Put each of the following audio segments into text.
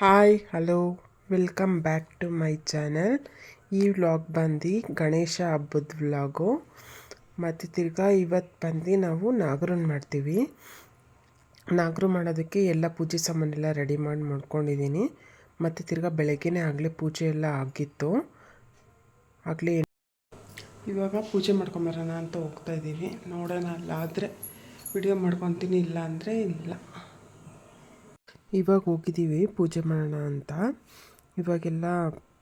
Hi hello welcome back to my channel. ಈ vlog ಬಂದು ಗಣೇಶ ಹಬ್ಬದ ವ್ಲಾಗು. ಮತ್ತು ತಿರ್ಗಾ ಇವತ್ತು ಬಂದು ನಾವು ನಾಗರನ್ನ ಮಾಡ್ತೀವಿ. ನಾಗರು ಮಾಡೋದಕ್ಕೆ ಎಲ್ಲ ಪೂಜೆ ಸಾಮಾನೆಲ್ಲ ರೆಡಿ ಮಾಡ್ಕೊಂಡಿದ್ದೀನಿ. ಮತ್ತು ತಿರ್ಗಾ ಬೆಳಗ್ಗೆನೇ ಆಗಲೇ ಪೂಜೆ ಎಲ್ಲ ಆಗಿತ್ತು. ಆಗಲೇ ಇವಾಗ ಪೂಜೆ ಮಾಡ್ಕೊಂಬರೋಣ ಅಂತ ಹೋಗ್ತಾಯಿದ್ದೀವಿ. ನೋಡೋಣ, ಅಲ್ಲಾದರೆ ವಿಡಿಯೋ ಮಾಡ್ಕೊತೀನಿ, ಇಲ್ಲ ಅಂದರೆ ಇಲ್ಲ. ಇವಾಗ ಹೋಗಿದ್ದೀವಿ ಪೂಜೆ ಮಾಡೋಣ ಅಂತ. ಇವಾಗೆಲ್ಲ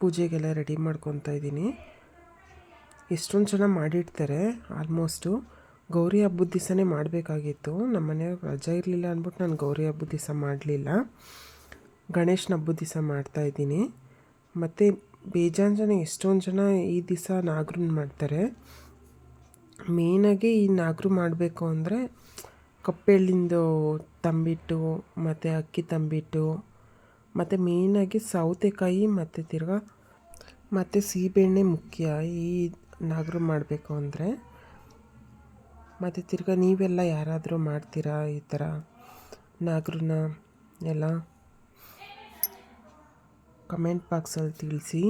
ಪೂಜೆಗೆಲ್ಲ ರೆಡಿ ಮಾಡ್ಕೊತಾ ಇದ್ದೀನಿ. ಎಷ್ಟೊಂದು ಜನ ಮಾಡಿಡ್ತಾರೆ. ಆಲ್ಮೋಸ್ಟು ಗೌರಿ ಹಬ್ಬದ ದಿವಸನೇ ಮಾಡಬೇಕಾಗಿತ್ತು. ನಮ್ಮ ಮನೆಯವ್ರಿಗೆ ರಜೆ ಇರಲಿಲ್ಲ ಅಂದ್ಬಿಟ್ಟು ನಾನು ಗೌರಿ ಹಬ್ಬದ ದಿವಸ ಮಾಡಲಿಲ್ಲ. ಗಣೇಶನ ಹಬ್ಬದ ದಿವಸ ಮಾಡ್ತಾಯಿದ್ದೀನಿ. ಮತ್ತು ಬೇಜಾನ್ ಜನ, ಎಷ್ಟೊಂದು ಜನ ಈ ದಿವಸ ನಾಗರನ್ನ ಮಾಡ್ತಾರೆ. ಮೇಯ್ನಾಗಿ ಈ ನಾಗರು ಮಾಡಬೇಕು ಅಂದರೆ ಕಪ್ಪೆಳ್ಳಿಂದು ತಂಬಿಟ್ಟು ಮತ್ತು ಅಕ್ಕಿ ತಂಬಿಟ್ಟು ಮತ್ತು ಮೇಯ್ನಾಗಿ ಸೌತೆಕಾಯಿ ಮತ್ತು ತಿರ್ಗಾ ಮತ್ತು ಸೀಬೆಣ್ಣೆ ಮುಖ್ಯ ಈ ನಾಗರು ಮಾಡಬೇಕು ಅಂದರೆ. ಮತ್ತು ತಿರ್ಗಾ ನೀವೆಲ್ಲ ಯಾರಾದರೂ ಮಾಡ್ತೀರಾ ಈ ಥರ ನಾಗರನ್ನ ಎಲ್ಲ ಕಮೆಂಟ್ ಬಾಕ್ಸಲ್ಲಿ ತಿಳಿಸಿ.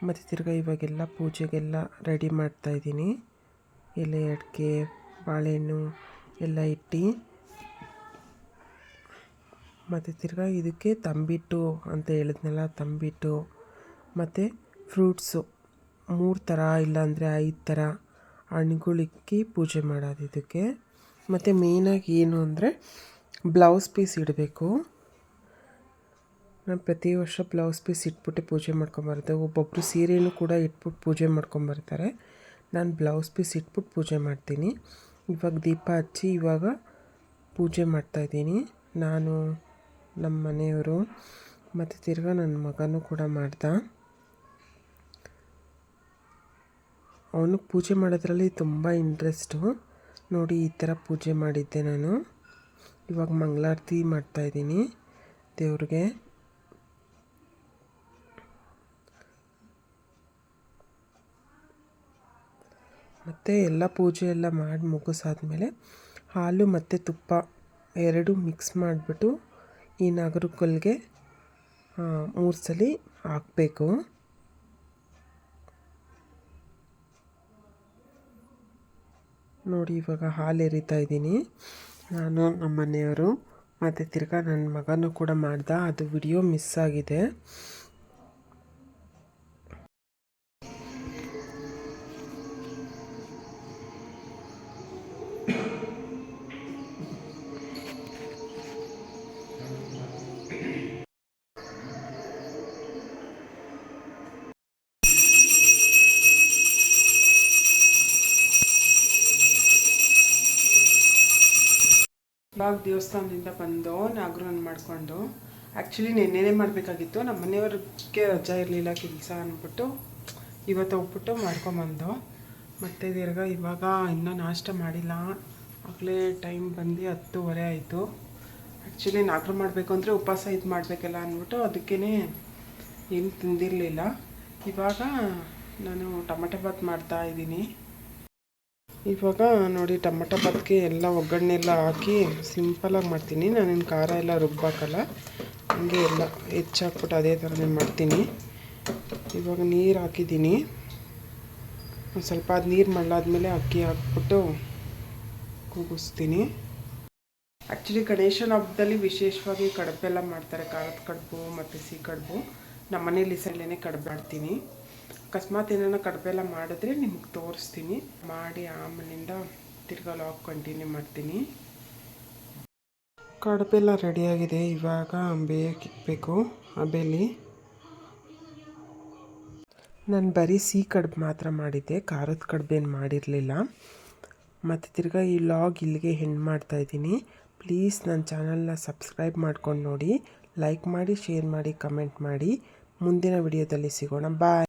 ಮತ್ತು ತಿರ್ಗಾ ಇವಾಗೆಲ್ಲ ಪೂಜೆಗೆಲ್ಲ ರೆಡಿ ಮಾಡ್ತಾಯಿದ್ದೀನಿ. ಎಲೆ ಅಡಿಕೆ ಬಾಳೆಹಣ್ಣು ಎಲ್ಲ ಇಟ್ಟು. ಮತ್ತು ತಿರ್ಗಾ ಇದಕ್ಕೆ ತಂಬಿಟ್ಟು ಅಂತ ಹೇಳಿದ್ನಲ್ಲ, ತಂಬಿಟ್ಟು ಮತ್ತು ಫ್ರೂಟ್ಸು 3 ಥರ ಇಲ್ಲಾಂದರೆ 5 ಥರ ಹಣ್ಣುಗಳಿಕ್ಕಿ ಪೂಜೆ ಮಾಡೋದು ಇದಕ್ಕೆ. ಮತ್ತು ಮೇಯ್ನಾಗಿ ಏನು ಅಂದರೆ ಬ್ಲೌಸ್ ಪೀಸ್ ಇಡಬೇಕು. ನಾನು ಪ್ರತಿ ವರ್ಷ ಬ್ಲೌಸ್ ಪೀಸ್ ಇಟ್ಬಿಟ್ಟು ಪೂಜೆ ಮಾಡ್ಕೊಂಬರ್ತೆ. ಒಬ್ಬೊಬ್ಬರು ಸೀರೆನೂ ಕೂಡ ಇಟ್ಬಿಟ್ಟು ಪೂಜೆ ಮಾಡ್ಕೊಂಬರ್ತಾರೆ. ನಾನು ಬ್ಲೌಸ್ ಪೀಸ್ ಇಟ್ಬಿಟ್ಟು ಪೂಜೆ ಮಾಡ್ತೀನಿ. ಇವಾಗ ದೀಪ ಹಚ್ಚಿ ಇವಾಗ ಪೂಜೆ ಮಾಡ್ತಾಯಿದ್ದೀನಿ ನಾನು, ನಮ್ಮ ಮನೆಯವರು. ಮತ್ತು ತಿರ್ಗಾ ನನ್ನ ಮಗನೂ ಕೂಡ ಮಾಡ್ದ. ಅವನು ಪೂಜೆ ಮಾಡೋದ್ರಲ್ಲಿ ತುಂಬ ಇಂಟ್ರೆಸ್ಟು. ನೋಡಿ, ಈ ಥರ ಪೂಜೆ ಮಾಡಿದ್ದೆ ನಾನು. ಇವಾಗ ಮಂಗಳಾರತಿ ಮಾಡ್ತಾಯಿದ್ದೀನಿ ದೇವ್ರಿಗೆ. ಮತ್ತು ಎಲ್ಲ ಪೂಜೆ ಎಲ್ಲ ಮಾಡಿ ಮುಗಿಸಾದ್ಮೇಲೆ ಹಾಲು ಮತ್ತು ತುಪ್ಪ ಎರಡೂ ಮಿಕ್ಸ್ ಮಾಡಿಬಿಟ್ಟು ಈ ನಾಗರಕಲ್ಲಿಗೆ 3 ಸಲ ಹಾಕಬೇಕು. ನೋಡಿ, ಇವಾಗ ಹಾಲು ಎರಿತಾ ಇದ್ದೀನಿ ನಾನು, ನಮ್ಮ ಮನೆಯವರು. ಮತ್ತು ತಿರ್ಗಾ ನನ್ನ ಮಗನೂ ಕೂಡ ಮಾಡ್ದ. ಅದು ವಿಡಿಯೋ ಮಿಸ್ ಆಗಿದೆ. ಇವಾಗ ದೇವಸ್ಥಾನದಿಂದ ಬಂದು ನಾಗರನ್ನ ಮಾಡಿಕೊಂಡು, ಆ್ಯಕ್ಚುಲಿ ನೆನ್ನೆನೇ ಮಾಡಬೇಕಾಗಿತ್ತು. ನಮ್ಮ ಮನೆಯವ್ರಿಗೆ ರಜಾ ಇರಲಿಲ್ಲ ಕೆಲಸ ಅಂದ್ಬಿಟ್ಟು ಇವತ್ತು ಹೋಗ್ಬಿಟ್ಟು ಮಾಡ್ಕೊಂಬಂದು. ಮತ್ತು ತಿರ್ಗಾ ಇವಾಗ ಇನ್ನೂ ನಾಷ್ಟ ಮಾಡಿಲ್ಲ. ಆಗಲೇ ಟೈಮ್ ಬಂದು 10:30 ಆಯಿತು. ಆ್ಯಕ್ಚುಲಿ ನಾಗರು ಮಾಡಬೇಕು ಅಂದರೆ ಉಪವಾಸ ಇದು ಮಾಡಬೇಕಲ್ಲ ಅಂದ್ಬಿಟ್ಟು ಅದಕ್ಕೇ ಏನು ತಿಂದಿರಲಿಲ್ಲ. ಇವಾಗ ನಾನು ಟೊಮೆಟೊ ಬಾತ್ ಮಾಡ್ತಾಯಿದ್ದೀನಿ. ಇವಾಗ ನೋಡಿ, ಟೊಮೆಟೊ ಬಾತ್ಗೆ ಎಲ್ಲ ಒಗ್ಗರಣೆ ಎಲ್ಲ ಹಾಕಿ ಸಿಂಪಲಾಗಿ ಮಾಡ್ತೀನಿ. ನಾನೇನು ಖಾರ ಎಲ್ಲ ರುಬ್ಬಾಕಲ್ಲ, ಹಂಗೆ ಎಲ್ಲ ಹೆಚ್ಚಾಕ್ಬಿಟ್ಟು ಅದೇ ಥರನೇ ಮಾಡ್ತೀನಿ. ಇವಾಗ ನೀರು ಹಾಕಿದ್ದೀನಿ. ಒಂದು ಸ್ವಲ್ಪ ಅದು ನೀರು ಮಳ್ಳಾದ್ಮೇಲೆ ಅಕ್ಕಿ ಹಾಕ್ಬಿಟ್ಟು ಕೂಗಿಸ್ತೀನಿ. ಆ್ಯಕ್ಚುಲಿ ಗಣೇಶನ ಹಬ್ಬದಲ್ಲಿ ವಿಶೇಷವಾಗಿ ಕಡುಬೆಲ್ಲ ಮಾಡ್ತಾರೆ. ಖಾರದ ಕಡುಬು ಮತ್ತು ಸಿಹಿ ಕಡುಬು. ನಮ್ಮ ಮನೇಲಿ ಸಲೇ ಕಡುಬು ಮಾಡ್ತೀನಿ. ಅಕಸ್ಮಾತ್ ಏನಾರ ಕಡುಬೆಲ್ಲ ಮಾಡಿದ್ರೆ ನಿಮ್ಗೆ ತೋರಿಸ್ತೀನಿ. ಮಾಡಿ ಆಮೇಲಿಂದ ತಿರ್ಗಾ ಲಾಗ್ ಕಂಟಿನ್ಯೂ ಮಾಡ್ತೀನಿ. ಕಡುಬೆಲ್ಲ ರೆಡಿಯಾಗಿದೆ. ಇವಾಗ ಬೇಯಕ್ಕಿಕ್ಬೇಕು ಹಬೆಲಿ. ನಾನು ಬರೀ ಸಿಹಿ ಕಡುಬು ಮಾತ್ರ ಮಾಡಿದ್ದೆ, ಖಾರದ ಕಡುಬೇನು ಮಾಡಿರಲಿಲ್ಲ. ಮತ್ತು ತಿರ್ಗಾ ಈ ಲಾಗ್ ಇಲ್ಲಿಗೆ ಹೆಣ್ಣು ಮಾಡ್ತಾಯಿದ್ದೀನಿ. ಪ್ಲೀಸ್ ನನ್ನ ಚಾನಲ್ನ ಸಬ್ಸ್ಕ್ರೈಬ್ ಮಾಡ್ಕೊಂಡು ನೋಡಿ, ಲೈಕ್ ಮಾಡಿ, ಶೇರ್ ಮಾಡಿ, ಕಮೆಂಟ್ ಮಾಡಿ. ಮುಂದಿನ ವಿಡಿಯೋದಲ್ಲಿ ಸಿಗೋಣ. ಬಾಯ್.